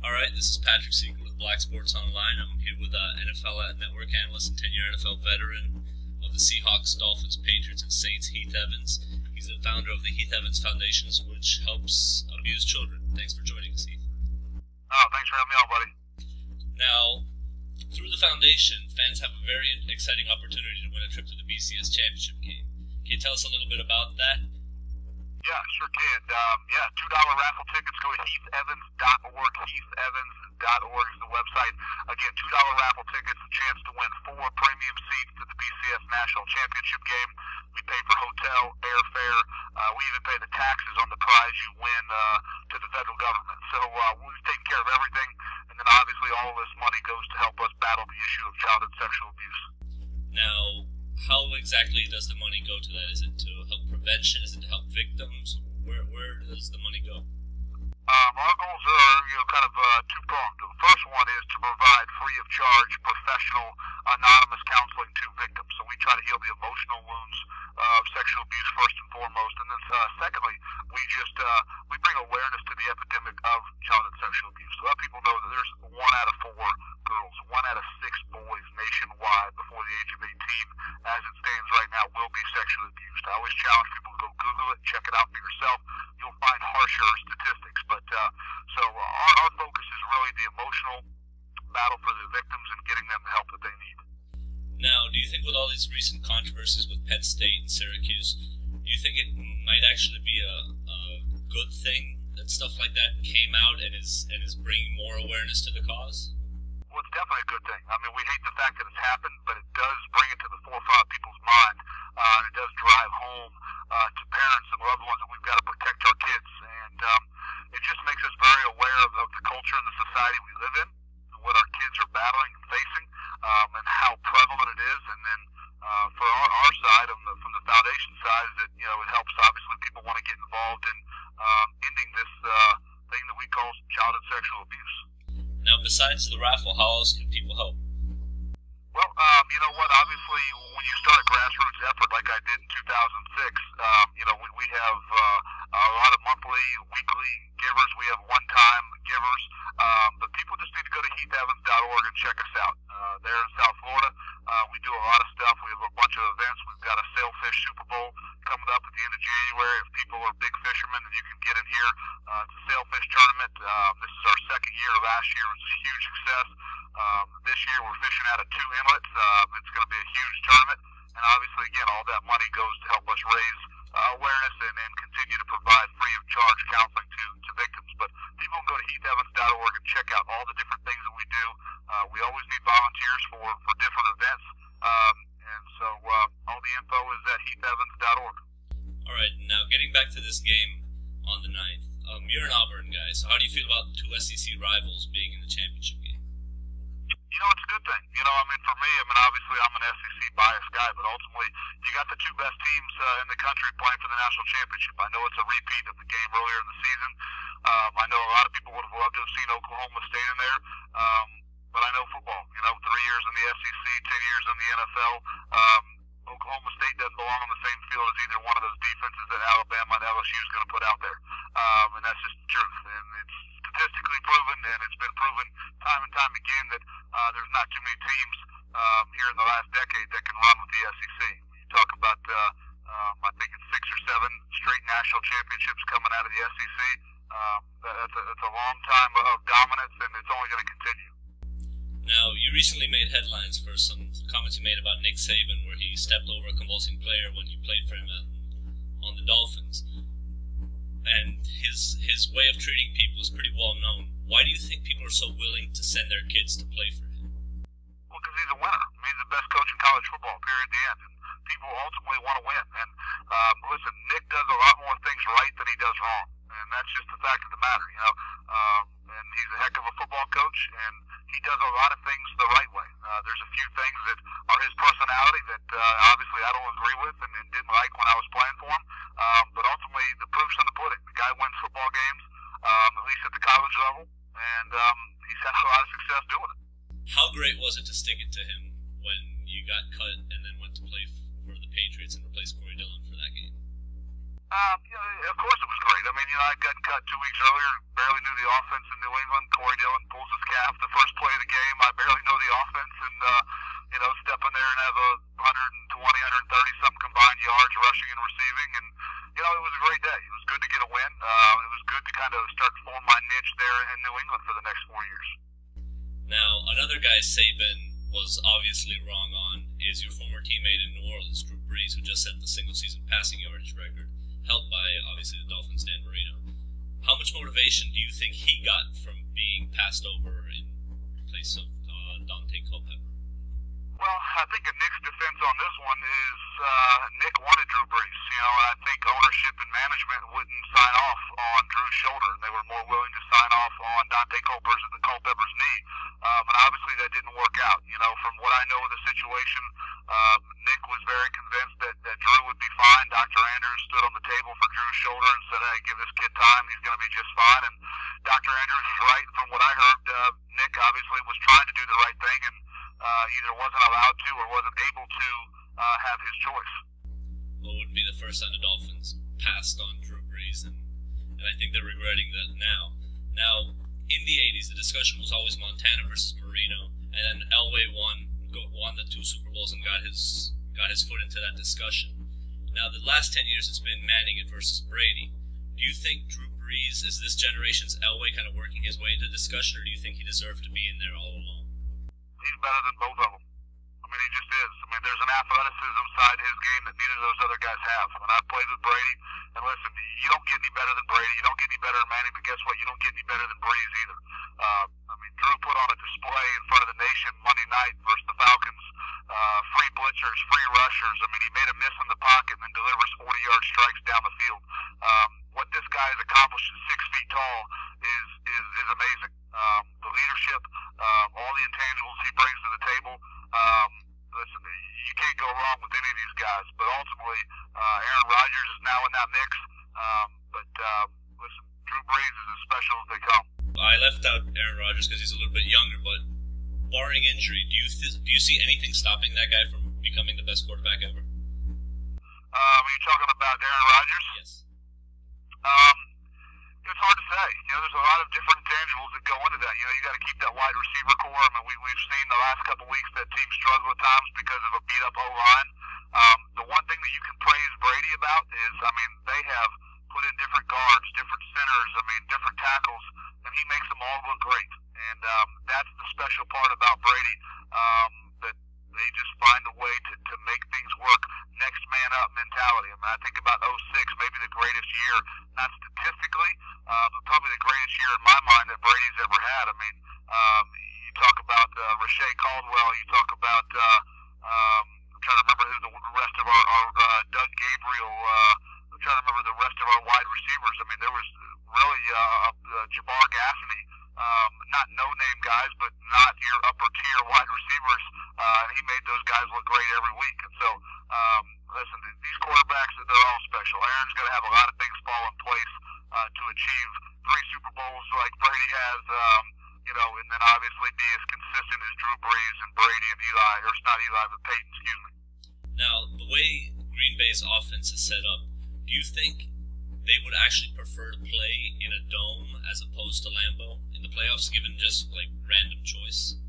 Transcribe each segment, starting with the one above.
Alright, this is Patrick Sicher with Black Sports Online. I'm here with NFL Network analyst and 10-year NFL veteran of the Seahawks, Dolphins, Patriots, and Saints, Heath Evans. He's the founder of the Heath Evans Foundation, which helps abused children. Thanks for joining us, Heath. Oh, thanks for having me on, buddy. Now, through the foundation, fans have a very exciting opportunity to win a trip to the BCS championship game. Can you tell us a little bit about that? Yeah, sure can. $2 raffle tickets. Go to heathevans.org. Heathevans.org is the website. Again, $2 raffle tickets, a chance to win 4 premium seats to the BCS National Championship game. We pay for hotel, airfare. We even pay the taxes on the prize you win to the federal government. So we've taken care of everything. And then obviously all of this money goes to help us battle the issue of childhood sexual abuse. Now, how exactly does the money go to that? Is it to help prevention? Is it to help victims? Where does the money go? Our goals are, kind of two-pronged. The first one is to provide free of charge professional anonymous counseling to victims. So we try to heal the emotional wounds of sexual abuse first and foremost. And then secondly, we bring awareness to the epidemic of childhood sexual abuse. So let people know that there's 1 out of 4 girls, 1 out of 6 boys nationwide before the age of 18, as it stands right now, will be sexually abused. I always challenge people to go Google it, check it out for yourself. You'll find harsher statistics. But so our focus is really the emotional battle for the victims and getting them the help that they need. Now, do you think with all these recent controversies with Penn State and Syracuse, do you think it might actually be a good thing that stuff like that came out and is bringing more awareness to the cause? Well, it's definitely a good thing. I mean, we hate the fact that it's happened, but it does bring it to the forefront of people's mind, and it does drive home to parents and loved ones that we've got to protect our kids. And it just makes us very aware of the culture and the society we live in, and what our kids are battling and facing, and how prevalent it is. And then for our side, from the foundation side, is that it helps. Obviously, people want to get involved in ending this thing that we call childhood sexual abuse. Now, besides the raffle, how else can people help? Well, you know what? Obviously, when you start a grassroots effort like I did in 2006, we have a lot of monthly, weekly givers. We have one-time givers. But people just need to go to heathevans.org and check us out. There in South Florida, we do a lot of stuff. We have a bunch of events. We've got a Sailfish Super Bowl coming up at the end of January. If people are big fishermen, then you can get in here. It's a sailfish tournament. This is our second year. Last year was a huge success. This year we're fishing out of 2 inlets. It's going to be a huge tournament. And obviously, again, all that money goes to help us raise awareness and continue to provide free of charge counseling to victims. But people can go to heathevans.org and check out all the different things that we do. We always need volunteers for different events. And so all the info is at heathevans.org. All right, now getting back to this game on the 9th, you're an Auburn guy, so how do you feel about 2 SEC rivals being in the championship game? It's a good thing. For me, obviously I'm an SEC biased guy, but ultimately you got the 2 best teams in the country playing for the national championship. I know it's a repeat of the game earlier in the season. I know a lot of people would have loved to have seen Oklahoma State in there, but I know football. 3 years in the SEC, 10 years in the NFL. Oklahoma State doesn't belong on the same field as either one of those defenses that Alabama and LSU is going to put out there. And that's just the truth. And it's statistically proven, and it's been proven time and time again that there's not too many teams here in the last decade that can run with the SEC. You talk about, I think it's 6 or 7 straight national championships coming out of the SEC. That's a long time of dominance, and it's only going to continue. Now, you recently made headlines for some comments you made about Nick Saban, where he stepped over a convulsing player when you played for him on the Dolphins. And his way of treating people is pretty well known. Why do you think people are so willing to send their kids to play for him? Well, because he's a winner. He's the best coach in college football, period, the end. And people ultimately want to win. And listen, Nick does a lot more things right than he does wrong. And that's just the fact of the matter, and he's a heck of a football coach, and he does a lot of things the right way. There's a few things that are his personality that obviously I don't agree with and didn't like when I was playing for him. But ultimately, the proof's in the pudding. The guy wins football games, at least at the college level, and he's had a lot of success doing it. How great was it to stick it to him when you got cut and then went to play for the Patriots and replace Corey Dillon for that game? Of course it was great. I mean, I got cut 2 weeks earlier, barely knew the offense in New England. Corey Dillon pulls his calf the first play of the game. I barely know the offense, and step in there and have a 120, 130-something combined yards rushing and receiving, and it was a great day. It was good to get a win. It was good to kind of start to form my niche there in New England for the next 4 years. Now, another guy Saban was obviously wrong on is your former teammate in New Orleans, Drew Brees, who just set the single-season passing yardage record, held by, obviously, the Dolphins' Dan Marino. How much motivation do you think he got from being passed over in place of Dante Culpepper? Well, I think in Nick's defense on this one is Nick wanted Drew Brees. And I think ownership and management wouldn't sign off on Drew's shoulder. They were more willing to sign off on Dante Culpepper's knee. And obviously that didn't work out. From what I know of the situation, Nick was very convinced that Drew would be fine. Dr. Andrews stood on the table for Drew's shoulder and said, hey, give this kid time. He's going to be just fine. And Dr. Andrews was right. From what I heard, Nick obviously was trying to do the right thing and either wasn't allowed to or wasn't able to have his choice. Well, it wouldn't be the first time the Dolphins passed on Drew Brees, and I think they're regretting that now. Now, in the 80s, the discussion was always Montana versus Marino, and then Elway won the 2 Super Bowls and got his foot into that discussion. Now, the last 10 years, it's been Manning versus Brady. Do you think Drew Brees is this generation's Elway, kind of working his way into discussion, or do you think he deserved to be in there all along? He's better than both of them. I mean, he just is. I mean, there's an athleticism side to his game that neither of those other guys have. When I played with Brady, and listen, you don't get any better than Brady, you don't get any better than Manning, but guess what? You don't get any better than Brees either. I mean, Drew put on a display in front of the nation Monday night versus the Falcons. Free blitzers, free rushers. I mean, he made a miss in the pocket and then delivers 40-yard strikes down the field. What this guy has accomplished at 6 feet tall is amazing. The leadership, all the intangibles he brings to the table. Listen, you can't go wrong with any of these guys. But ultimately, Aaron Rodgers is now in that mix. Listen, Drew Brees is as special as they come. I left out Aaron Rodgers because he's a little bit younger, but barring injury, do you see anything stopping that guy from becoming the best quarterback ever? Are you talking about Aaron Rodgers? Yes. It's hard to say. There's a lot of different intangibles that go into that. You got to keep that wide receiver core. I mean, we've seen the last couple weeks that team struggle at times because of a beat-up O-line. The one thing that you can praise Brady about is, I mean, they have put in different guards, different centers, different tackles, and he makes them all look great. And that's the special part about Brady, that they just find a way to make things work. Next man up mentality. I mean, I think about 06, maybe the greatest year, not statistically, but probably the greatest year in my mind that Brady's ever had. I mean, you talk about Rashae Caldwell, you talk about, I'm trying to remember who the rest of our Doug Gabriel, I'm trying to remember the rest of our wide receivers. I mean, there was really Jabbar Gaffney, not no-name guys, but not your upper-tier wide receivers. He made those guys look great every week. And so, listen, these quarterbacks, they're all special. Aaron's going to have a lot of things fall in place to achieve 3 Super Bowls like Brady has, and then obviously be as consistent as Drew Brees and Brady and Eli, or it's not Eli, but Peyton, excuse me. Now, the way Green Bay's offense is set up, do you think they would actually prefer to play in a dome as opposed to Lambeau in the playoffs, given just like random choice?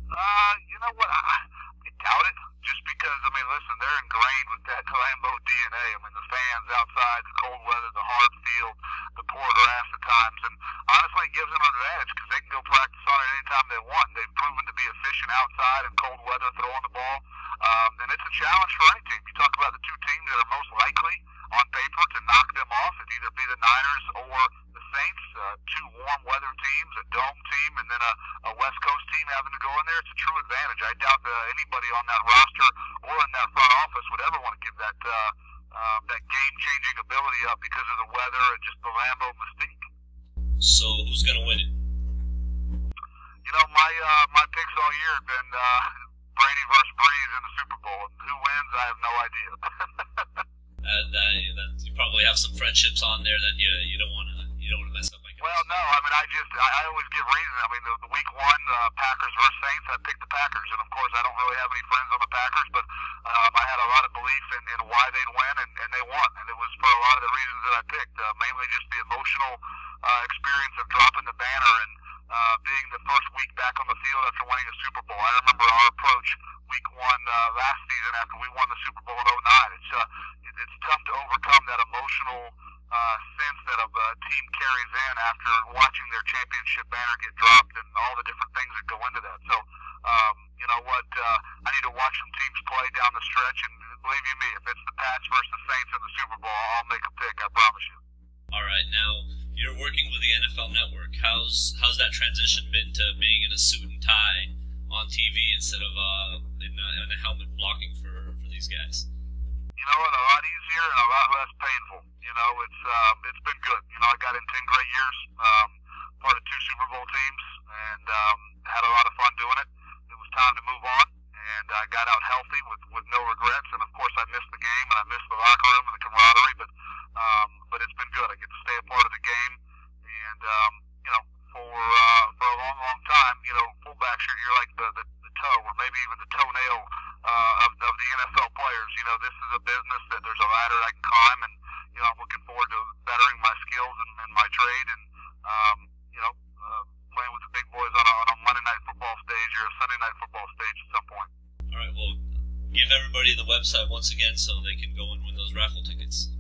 You know what? I doubt it. Just because, I mean, listen, they're ingrained with that Lambeau DNA. I mean, the fans outside, the cold weather, the hard field, the poor grass at times. And honestly, it gives them an advantage because they can go practice on it anytime they want. They've proven to be efficient outside in cold weather throwing the ball. And it's a challenge for any team. You talk about the 2 teams that are most likely on paper to knock them off. It'd either be the Niners or the Saints, 2 warm weather teams, a dome team, and then a West Coast team having to go in there. It's a true advantage. I doubt that anybody on that roster or in that front office would ever want to give that game-changing ability up because of the weather and just the Lambeau mystique. So who's going to win it? My picks all year have been Brady versus Brees in the Super Bowl. Who wins, I have no idea. You probably have some friendships on there that you don't want to mess up. Well, no, I mean, I always give reasons. I mean, the week 1, Packers versus Saints, I picked the Packers, and of course, I don't really have any friends on the Packers, but I had a lot of belief in why they'd win, and they won, and it was for a lot of experience of dropping the banner and being the first week back on the field after winning a Super Bowl. I remember our approach week one last season after we won the Super Bowl in '09. It's tough to overcome that emotional sense that a team carries in after watching their championship banner get dropped and all the different things that go into that. So, you know what? I need to watch some teams play down the stretch, and believe you me, if it's the Pats versus the Saints in the Super Bowl, I'll make a pick. I promise you. All right, now you're working with the NFL Network. How's that transition been to being in a suit and tie on TV instead of in a helmet blocking for these guys? You know what? A lot easier and a lot less painful. You know, it's been good. You know, I got in 10 great years, part of 2 Super Bowl teams, and had a lot of fun doing it. It was time to move on, and I got out healthy with no regrets. And of course, I missed the game and I missed the locker room and the camaraderie, but it's been good. I get to stay a part of the game, and you know, for a long time, you know, fullbacks you're like the toe or maybe even the toenail of the NFL players. You know, this is a business that there's a ladder I can climb, and you know, I'm looking forward to bettering my skills and my trade, and you know, playing with the big boys on a Monday night football stage or a Sunday night football stage at some point. All right, well, give everybody the website once again so they can go and win those raffle tickets.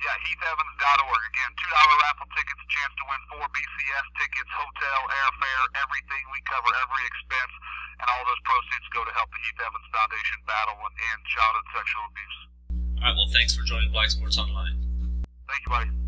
Yeah, heathevans.org. Again, $2 raffle tickets, a chance to win 4 BCS tickets, hotel, airfare, everything. We cover every expense, and all those proceeds go to help the Heath Evans Foundation battle and end childhood sexual abuse. All right, well, thanks for joining Black Sports Online. Thank you, buddy.